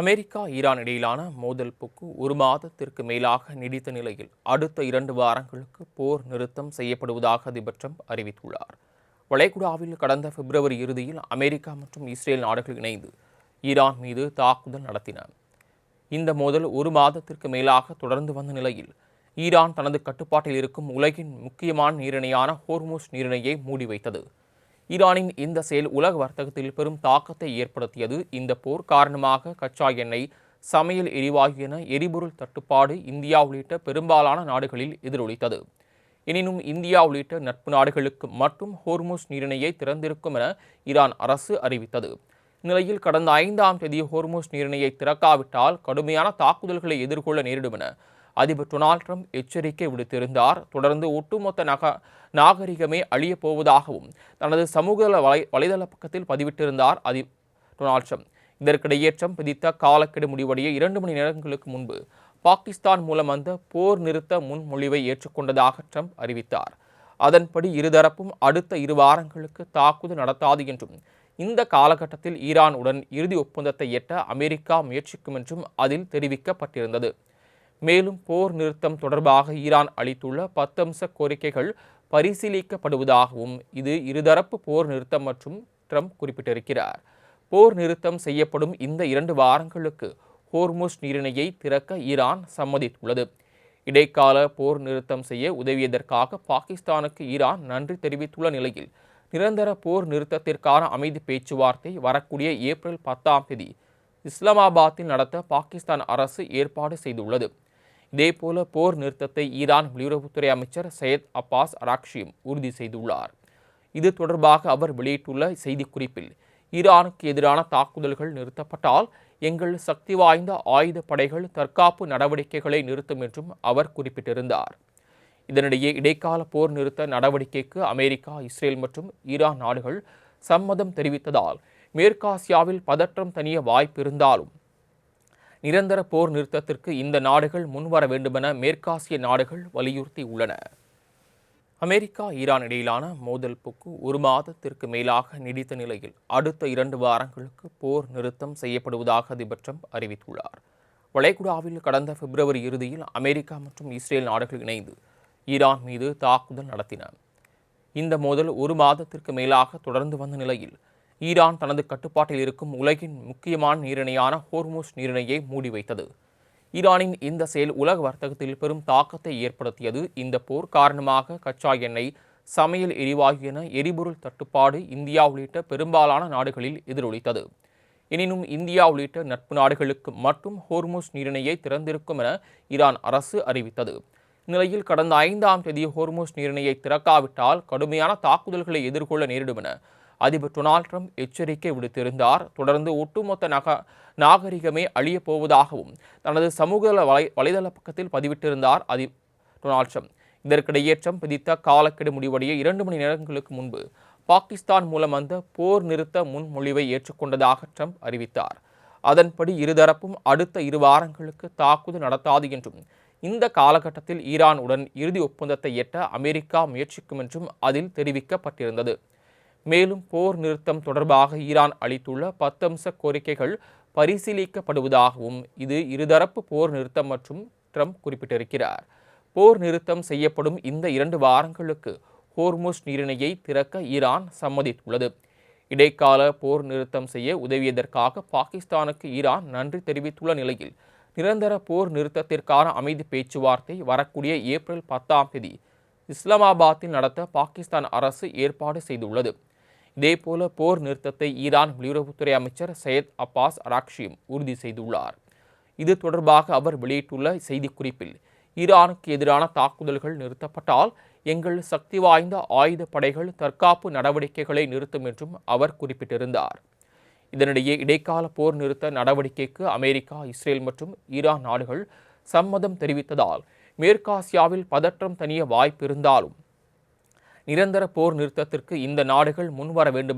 America Iran இடையிலான மோதல் போக்கு ஒரு மாதத்திற்கு மேலாக நீடித்த நிலையில் அடுத்த 2 வாரங்களுக்கு போர் நிறுத்தம் செய்யப்படுவதாக அதிபர் ட்ரம்ப் அறிவித்துள்ளார். வளைகுடாவில் கடந்த பிப்ரவரி இறுதியில் அமெரிக்கா மற்றும் இஸ்ரேல் நாடுகள் இணைந்து ஈரான் மீது தாக்குதல் நடத்தின. இந்த மோதல் ஒரு மாதத்திற்கு மேலாக தொடர்ந்து வந்த நிலையில் ஈரான் தனது கட்டுப்பாட்டில் இருக்கும் உலகின் முக்கியமான நீரிணையான ஹோர்முஸ் நீரிணையை மூடி வைத்தது. ஈரானின் இந்த செயல் உலக வர்த்தகத்தில் பெரும் தாக்கத்தை ஏற்படுத்தியது. இந்த போர் காரணமாக கச்சா எண்ணெய், சமையல் எரிவாயு என எரிபொருள் தட்டுப்பாடு இந்தியா உள்ளிட்ட பெரும்பாலான நாடுகளில் எதிரொலித்தது. எனினும் இந்தியா உள்ளிட்ட நட்பு நாடுகளுக்கு மட்டும் ஹோர்முஸ் நீரிணையை திறந்திருக்கும் என ஈரான் அரசு அறிவித்தது. இந்நிலையில் கடந்த 5ஆம் தேதி ஹோர்முஸ் நீரிணையை திறக்காவிட்டால் கடுமையான தாக்குதல்களை எதிர்கொள்ள நேரிடும் என அதிபர் டொனால்ட் ட்ரம்ப் எச்சரிக்கை விடுத்திருந்தார். தொடர்ந்து ஒட்டுமொத்த நாகரிகமே அழியப் போவதாகவும் தனது சமூக வலைதள பக்கத்தில் பதிவிட்டிருந்தார் டொனால்ட் ட்ரம்ப். இதற்கிடையே ட்ரம்ப் விதித்த காலக்கெடு முடிவடைய 2 மணி நேரங்களுக்கு முன்பு பாகிஸ்தான் மூலம் வந்த போர் நிறுத்த முன்மொழிவை ஏற்றுக்கொண்டதாக ட்ரம்ப் அறிவித்தார். அதன்படி இருதரப்பும் அடுத்த 2 வாரங்களுக்கு தாக்குதல் நடத்தாது என்றும், இந்த காலகட்டத்தில் ஈரானுடன் இறுதி ஒப்பந்தத்தை எட்ட அமெரிக்கா முயற்சிக்கும் என்றும் அதில் தெரிவிக்கப்பட்டிருந்தது. மேலும் போர் நிறுத்தம் தொடர்பாக ஈரான் அளித்துள்ள 10 அம்ச கோரிக்கைகள் பரிசீலிக்கப்படுவதாகவும், இது இருதரப்பு போர் நிறுத்தம் மற்றும் ட்ரம்ப் குறிப்பிட்டிருக்கிறார். போர் நிறுத்தம் செய்யப்படும் இந்த 2 வாரங்களுக்கு ஹோர்முஸ் நீரிணையை திறக்க ஈரான் சம்மதித்துள்ளது. இடைக்கால போர் நிறுத்தம் செய்ய உதவியதற்காக பாகிஸ்தானுக்கு ஈரான் நன்றி தெரிவித்துள்ள நிலையில் நிரந்தர போர் நிறுத்தத்திற்கான அமைதி பேச்சுவார்த்தை வரக்கூடிய ஏப்ரல் 10ஆம் தேதி இஸ்லாமாபாத்தில் நடத்த பாகிஸ்தான் அரசு ஏற்பாடு செய்துள்ளது. இதேபோல போர் நிறுத்தத்தை ஈரான் வெளியுறவுத்துறை அமைச்சர் சையத் அப்பாஸ் அராக்ஷியும் உறுதி செய்துள்ளார். இது தொடர்பாக அவர் வெளியிட்டுள்ள செய்திக்குறிப்பில், ஈரானுக்கு எதிரான தாக்குதல்கள் நிறுத்தப்பட்டால் எங்கள் சக்தி வாய்ந்த ஆயுத படைகள் தற்காப்பு நடவடிக்கைகளை நிறுத்தும் என்றும் அவர் குறிப்பிட்டிருந்தார். இதனிடையே இடைக்கால போர் நிறுத்த நடவடிக்கைக்கு அமெரிக்கா, இஸ்ரேல் மற்றும் ஈரான் நாடுகள் சம்மதம் தெரிவித்ததால் மேற்காசியாவில் பதற்றம் தணிய வாய்ப்பு இருந்தாலும் நிரந்தர போர் நிறுத்தத்திற்கு இந்த நாடுகள் முன்வர வேண்டுமென மேற்காசிய நாடுகள் வலியுறுத்தி உள்ளன. அமெரிக்கா ஈரான் இடையிலான மோதல் போக்கு ஒரு மாதத்திற்கு மேலாக நீடித்த நிலையில் அடுத்த 2 வாரங்களுக்கு போர் நிறுத்தம் செய்யப்படுவதாக அதிபர் ட்ரம்ப் அறிவித்துள்ளார். வளைகுடாவில் கடந்த பிப்ரவரி இறுதியில் அமெரிக்கா மற்றும் இஸ்ரேல் நாடுகள் இணைந்து ஈரான் மீது தாக்குதல் நடத்தின. இந்த மோதல் ஒரு மாதத்திற்கு மேலாக தொடர்ந்து வந்த நிலையில் ஈரான் தனது கட்டுப்பாட்டில் இருக்கும் உலகின் முக்கியமான நீரிணையான ஹோர்முஸ் நீரிணையை மூடி வைத்தது. ஈரானின் இந்த செயல் உலக வர்த்தகத்தில் பெரும் தாக்கத்தை ஏற்படுத்தியது. இந்த போர் காரணமாக கச்சா எண்ணெய், சமையல் எரிவாயு என எரிபொருள் தட்டுப்பாடு இந்தியா உள்ளிட்ட பெரும்பாலான நாடுகளில் எதிரொலித்தது. எனினும் இந்தியா உள்ளிட்ட நட்பு நாடுகளுக்கு மட்டும் ஹோர்முஸ் நீரிணையை திறந்திருக்கும் என ஈரான் அரசு அறிவித்தது. இந்நிலையில் கடந்த 5ஆம் தேதி ஹோர்முஸ் நீரிணையை திறக்காவிட்டால் கடுமையான தாக்குதல்களை எதிர்கொள்ள நேரிடும் என அதிபர் டொனால்ட் ட்ரம்ப் எச்சரிக்கை விடுத்திருந்தார். தொடர்ந்து ஒட்டுமொத்த நாகரிகமே அழியப் போவதாகவும் தனது சமூக வலைதள பக்கத்தில் பதிவிட்டிருந்தார் டொனால்ட் ட்ரம்ப். இதற்கிடையே ட்ரம்ப் விதித்த காலக்கெடு முடிவடைய 2 மணி நேரங்களுக்கு முன்பு பாகிஸ்தான் மூலம் வந்த போர் நிறுத்த முன்மொழிவை ஏற்றுக்கொண்டதாக ட்ரம்ப் அறிவித்தார். அதன்படி இருதரப்பும் அடுத்த 2 வாரங்களுக்கு தாக்குதல் நடத்தாது என்றும், இந்த காலகட்டத்தில் ஈரானுடன் இறுதி ஒப்பந்தத்தை எட்ட அமெரிக்கா முயற்சிக்கும் என்றும் அதில் தெரிவிக்கப்பட்டிருந்தது. மேலும் போர் நிறுத்தம் தொடர்பாக ஈரான் அளித்துள்ள 10 அம்ச கோரிக்கைகள் பரிசீலிக்கப்படுவதாகவும், இது இருதரப்பு போர் நிறுத்தம் மற்றும் ட்ரம்ப் குறிப்பிட்டிருக்கிறார். போர் நிறுத்தம் செய்யப்படும் இந்த 2 வாரங்களுக்கு ஹோர்முஸ் நீரிணையை திறக்க ஈரான் சம்மதித்துள்ளது. இடைக்கால போர் நிறுத்தம் செய்ய உதவியதற்காக பாகிஸ்தானுக்கு ஈரான் நன்றி தெரிவித்துள்ள நிலையில் நிரந்தர போர் நிறுத்தத்திற்கான அமைதி பேச்சுவார்த்தை வரக்கூடிய ஏப்ரல் 10ஆம் தேதி இஸ்லாமாபாத்தில் நடத்த பாகிஸ்தான் அரசு ஏற்பாடு செய்துள்ளது. இதேபோல போர் நிறுத்தத்தை ஈரான் வெளியுறவுத்துறை அமைச்சர் சையத் அப்பாஸ் அராக்ஷியும் உறுதி செய்துள்ளார். இது தொடர்பாக அவர் வெளியிட்டுள்ள செய்திக்குறிப்பில், ஈரானுக்கு எதிரான தாக்குதல்கள் நிறுத்தப்பட்டால் எங்கள் சக்தி வாய்ந்த ஆயுத படைகள் தற்காப்பு நடவடிக்கைகளை நிறுத்தும் என்றும் அவர் குறிப்பிட்டிருந்தார். இதனிடையே இடைக்கால போர் நிறுத்த நடவடிக்கைக்கு அமெரிக்கா, இஸ்ரேல் மற்றும் ஈரான் நாடுகள் சம்மதம் தெரிவித்ததால் மேற்காசியாவில் பதற்றம் தணிய வாய்ப்பு இருந்தாலும் நிரந்தர போர் நிறுத்தத்திற்கு இந்த நாடுகள் முன்வர வேண்டும்